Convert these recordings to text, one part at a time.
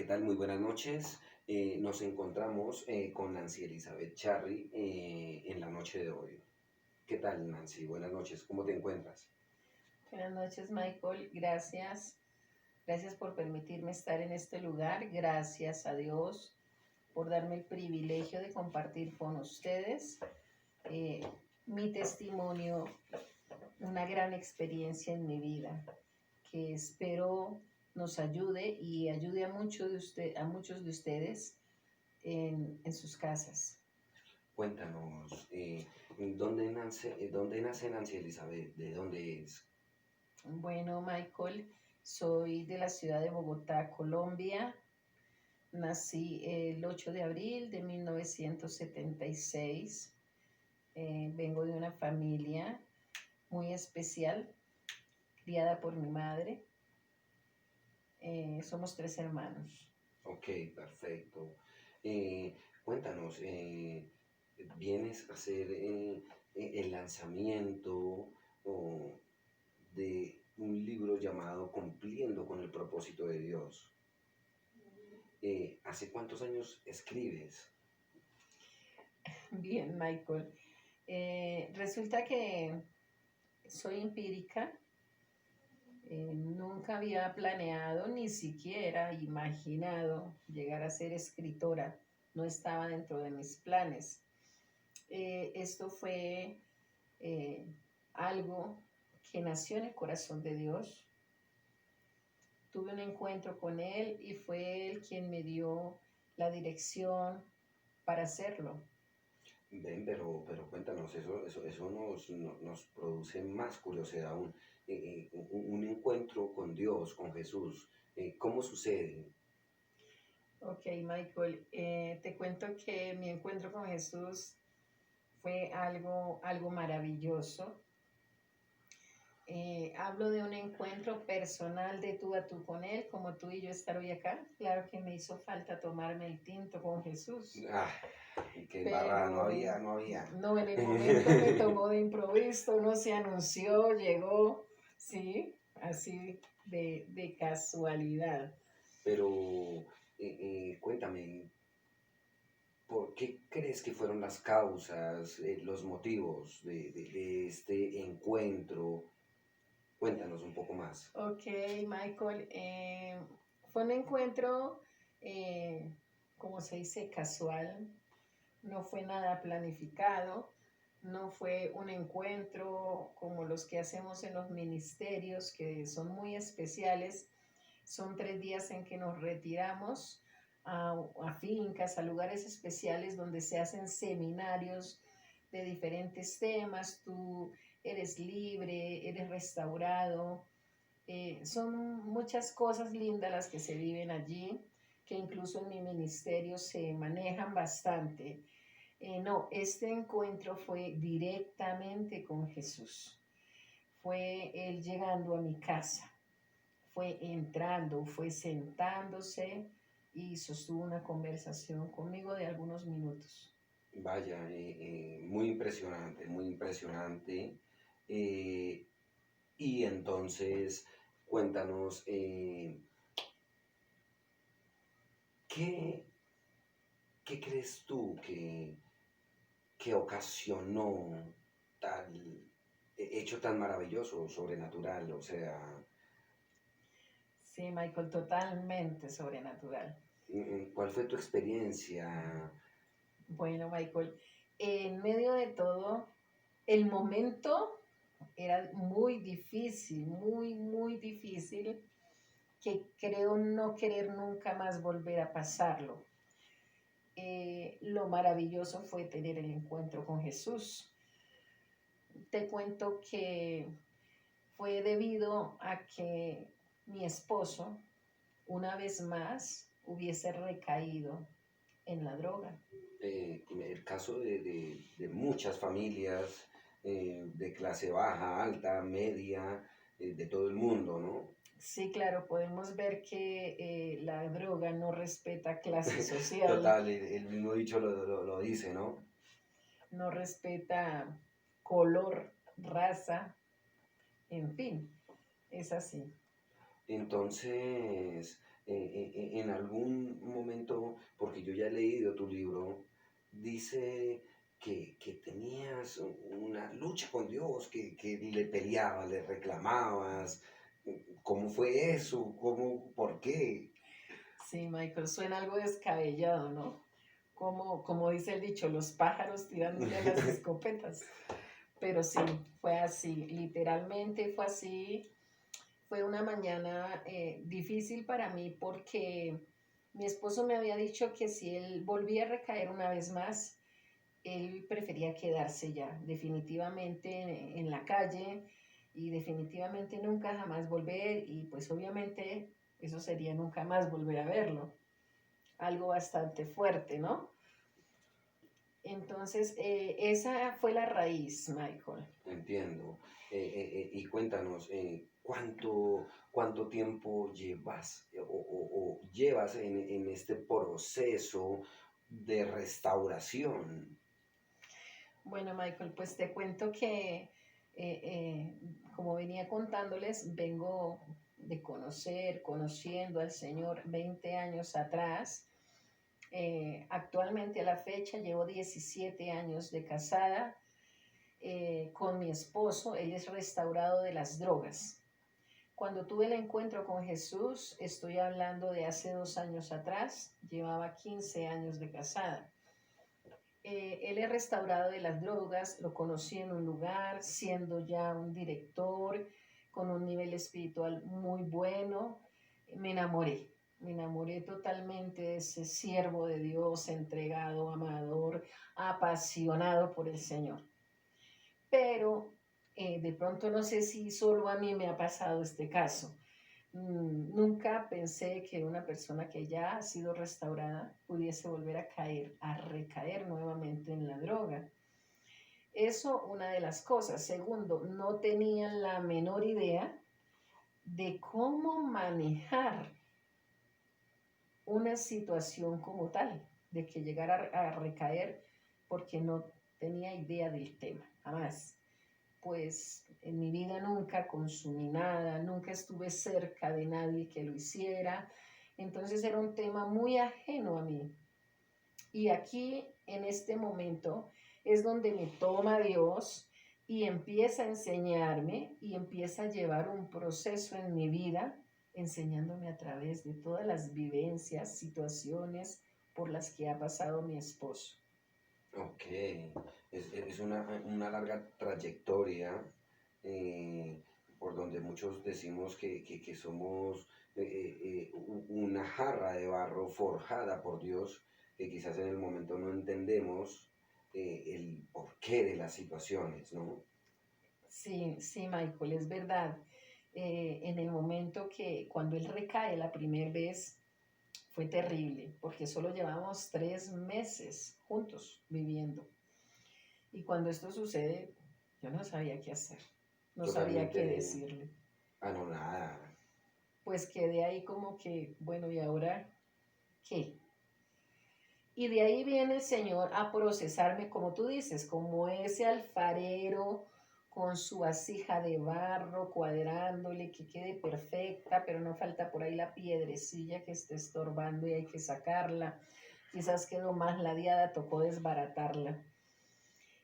tal? Muy buenas noches. Nos encontramos con Nancy Elizabeth Charry en la noche de hoy. ¿Qué tal, Nancy? Buenas noches. ¿Cómo te encuentras? Buenas noches, Michael. Gracias. Gracias por permitirme estar en este lugar. Gracias a Dios por darme el privilegio de compartir con ustedes eh, mi testimonio, una gran experiencia en mi vida que espero nos ayude y ayude a, a muchos de ustedes en sus casas. Cuéntanos, ¿dónde nace Nancy Elizabeth? ¿De dónde es? Bueno, Michael, soy de la ciudad de Bogotá, Colombia. Nací el 8 de abril de 1976. Vengo de una familia muy especial, criada por mi madre. Somos 3 hermanos. Ok, perfecto. Cuéntanos, ¿vienes a hacer el lanzamiento de un libro llamado Cumpliendo con el propósito de Dios? ¿Hace cuántos años escribes? Bien, Michael. Resulta que soy empírica. Nunca había planeado ni siquiera imaginado llegar a ser escritora. No estaba dentro de mis planes. Esto fue eh, algo que nació en el corazón de Dios. Tuve un encuentro con Él y fue Él quien me dio la dirección para hacerlo. Ven, pero cuéntanos, eso nos produce más curiosidad aún. Un encuentro con Dios, con Jesús, ¿cómo sucede? Ok, Michael, te cuento que mi encuentro con Jesús fue algo maravilloso. Hablo de un encuentro personal de tú a tú con Él, como tú y yo estar hoy acá. Claro que me hizo falta tomarme el tinto con Jesús, Ah, qué embarrada, no pero había, no había. no, en el momento me tomó de improviso, no se anunció, llegó, sí, así de casualidad. Pero cuéntame, ¿por qué crees que fueron las causas, los motivos de este encuentro? Cuéntanos un poco más. Ok, Michael, fue un encuentro, eh, como se dice, casual, no fue nada planificado, no fue un encuentro como los que hacemos en los ministerios, que son muy especiales. Son 3 días en que nos retiramos a fincas, a lugares especiales donde se hacen seminarios de diferentes temas. Tú eres libre, eres restaurado. Son muchas cosas lindas las que se viven allí, que incluso en mi ministerio se manejan bastante. No, este encuentro fue directamente con Jesús. Fue Él llegando a mi casa, fue entrando, fue sentándose y sostuvo una conversación conmigo de algunos minutos. Vaya, muy impresionante, muy impresionante. Eh, y entonces, cuéntanos, ¿qué, qué crees tú que ocasionó tal hecho tan maravilloso, sobrenatural? O sea, Sí, Michael, totalmente sobrenatural. ¿cuál fue tu experiencia? Bueno, Michael, en medio de todo, el momento era muy difícil, muy difícil, que creo no querer nunca más volver a pasarlo. Lo maravilloso fue tener el encuentro con Jesús. Te cuento que fue debido a que mi esposo, una vez más, hubiese recaído en la droga. El caso de muchas familias de clase baja, alta, media, de todo el mundo, ¿no? Sí, claro, podemos ver que la droga no respeta clase social, Total, el mismo dicho lo dice, ¿no? no respeta color, raza, en fin, es así. Entonces, en algún momento, porque yo ya he leído tu libro, dice que tenías una lucha con Dios, que le peleabas, le reclamabas. ¿Cómo fue eso? ¿Cómo, por qué? Sí, Michael, suena algo descabellado, ¿no? Como dice el dicho, los pájaros tirándole a las escopetas. Pero sí, fue así, literalmente fue así. Fue una mañana difícil para mí porque mi esposo me había dicho que si él volvía a recaer una vez más, él prefería quedarse ya definitivamente en la calle y definitivamente nunca jamás volver y pues obviamente eso sería nunca más volver a verlo. Algo bastante fuerte, ¿no? Entonces, esa fue la raíz, Michael. Entiendo. Y cuéntanos, ¿cuánto tiempo llevas o llevas en este proceso de restauración? Bueno, Michael, pues te cuento que, como venía contándoles, vengo de conociendo al Señor 20 años atrás. Actualmente a la fecha llevo 17 años de casada con mi esposo. Él es restaurado de las drogas. Cuando tuve el encuentro con Jesús, estoy hablando de hace 2 años atrás, llevaba 15 años de casada. Él es restaurado de las drogas, lo conocí en un lugar, siendo ya un director, con un nivel espiritual muy bueno. Me enamoré totalmente de ese siervo de Dios, entregado, amador, apasionado por el Señor. Pero de pronto no sé si solo a mí me ha pasado este caso. Nunca pensé que una persona que ya ha sido restaurada pudiese volver a caer, a recaer nuevamente en la droga. Eso, una de las cosas. Segundo, no tenía la menor idea de cómo manejar una situación como tal, de que llegara a recaer, porque no tenía idea del tema, jamás. Pues en mi vida nunca consumí nada, nunca estuve cerca de nadie que lo hiciera, entonces era un tema muy ajeno a mí. Y aquí, en este momento, es donde me toma Dios y empieza a enseñarme y empieza a llevar un proceso en mi vida, enseñándome a través de todas las vivencias, situaciones por las que ha pasado mi esposo. Ok, es una larga trayectoria por donde muchos decimos que somos una jarra de barro forjada por Dios, que quizás en el momento no entendemos el porqué de las situaciones, ¿no? Sí, sí, Michael, es verdad. En el momento que cuando él recae la primera vez fue terrible, porque solo llevamos 3 meses juntos viviendo. Y cuando esto sucede, yo no sabía qué hacer, no sabía qué Totalmente decirle. anonada. Pues quedé ahí como que, bueno, ¿y ahora qué? Y de ahí viene el Señor a procesarme, como tú dices, como ese alfarero con su vasija de barro, cuadrándole que quede perfecta, pero no falta por ahí la piedrecilla que esté estorbando y hay que sacarla. Quizás quedó más ladeada, tocó desbaratarla.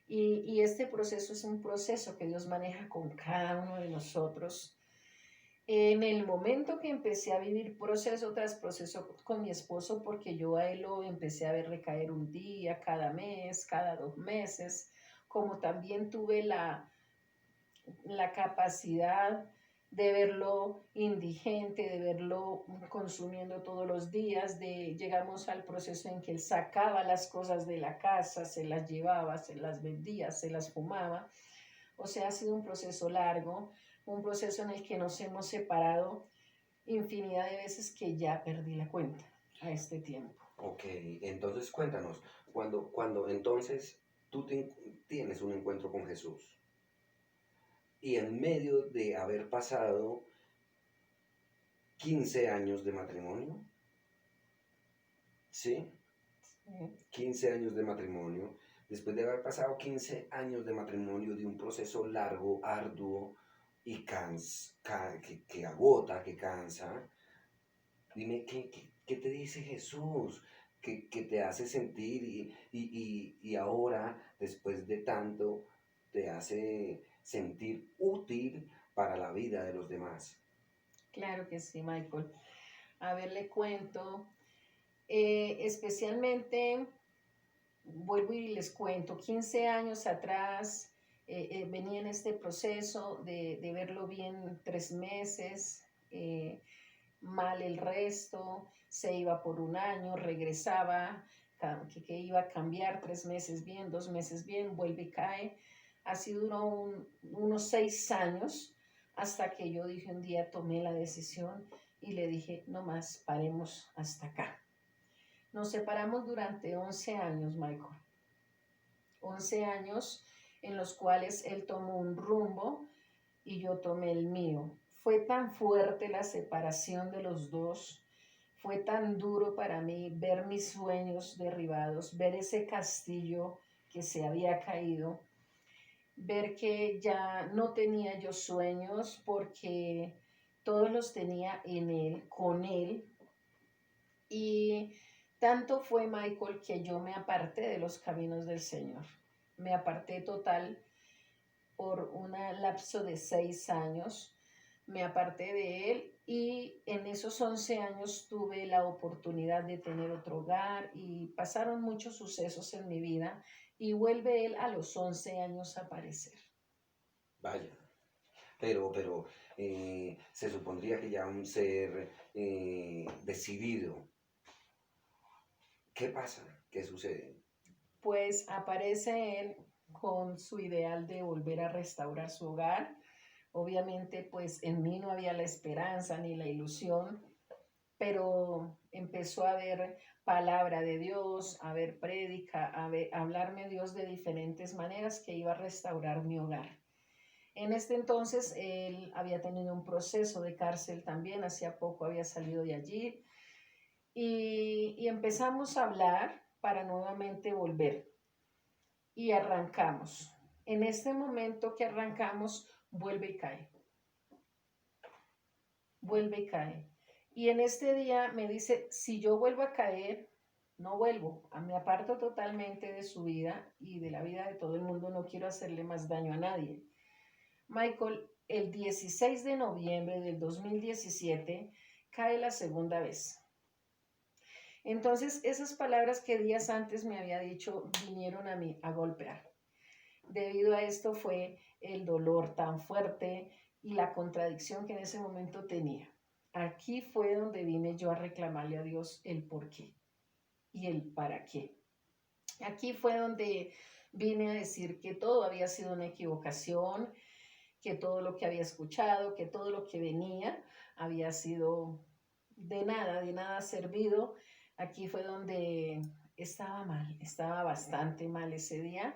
Y este proceso es un proceso que Dios maneja con cada uno de nosotros. En el momento que empecé a vivir proceso tras proceso con mi esposo, porque yo a él lo empecé a ver recaer un día, cada mes, cada 2 meses, como también tuve la capacidad de verlo indigente, de verlo consumiendo todos los días, llegamos al proceso en que él sacaba las cosas de la casa, se las llevaba, se las vendía, se las fumaba. O sea, ha sido un proceso largo, un proceso en el que nos hemos separado infinidad de veces que ya perdí la cuenta a este tiempo. Ok, entonces cuéntanos, cuando entonces tienes un encuentro con Jesús y en medio de haber pasado 15 años de matrimonio, ¿sí? Sí. 15 años de matrimonio, después de haber pasado 15 años de matrimonio, de un proceso largo, arduo y que agota, que cansa, Dime, ¿qué te dice Jesús? ¿Qué te hace sentir y ahora, después de tanto, te hace sentir útil para la vida de los demás? Claro que sí, Michael. A ver, le cuento. Especialmente, vuelvo y les cuento, 15 años atrás venía en este proceso de verlo bien 3 meses, mal el resto, se iba por un año, regresaba, que iba a cambiar 3 meses bien, 2 meses bien, vuelve y cae. Así duró unos 6 años hasta que yo dije un día, tomé la decisión y le dije, no más, paremos hasta acá. Nos separamos durante 11 años, Michael. 11 años en los cuales él tomó un rumbo y yo tomé el mío. Fue tan fuerte la separación de los dos, fue tan duro para mí ver mis sueños derribados, ver ese castillo que se había caído, ver que ya no tenía yo sueños porque todos los tenía en él, con él. Y tanto fue, Michael, que yo me aparté de los caminos del Señor. Me aparté total por un lapso de 6 años. Me aparté de él y en esos 11 años tuve la oportunidad de tener otro hogar y pasaron muchos sucesos en mi vida y vuelve él a los 11 años a aparecer. Vaya, pero se supondría que ya un ser decidido. ¿Qué pasa? ¿Qué sucede? Pues aparece él con su ideal de volver a restaurar su hogar. Obviamente, pues en mí no había la esperanza ni la ilusión, pero empezó a ver palabra de Dios, a ver prédica, a hablarme Dios de diferentes maneras que iba a restaurar mi hogar. En este entonces él había tenido un proceso de cárcel también, hacía poco había salido de allí y empezamos a hablar para nuevamente volver y arrancamos. En este momento que arrancamos, vuelve y cae, vuelve y cae. Y en este día me dice, si yo vuelvo a caer, no vuelvo, me aparto totalmente de su vida y de la vida de todo el mundo, no quiero hacerle más daño a nadie. Michael, el 16 de noviembre del 2017 cae la segunda vez. Entonces, esas palabras que días antes me había dicho vinieron a mí a golpear. Debido a esto fue el dolor tan fuerte y la contradicción que en ese momento tenía. Aquí fue donde vine yo a reclamarle a Dios el por qué y el para qué. Aquí fue donde vine a decir que todo había sido una equivocación, que todo lo que había escuchado, que todo lo que venía había sido de nada servido. Aquí fue donde estaba mal, estaba bastante mal ese día.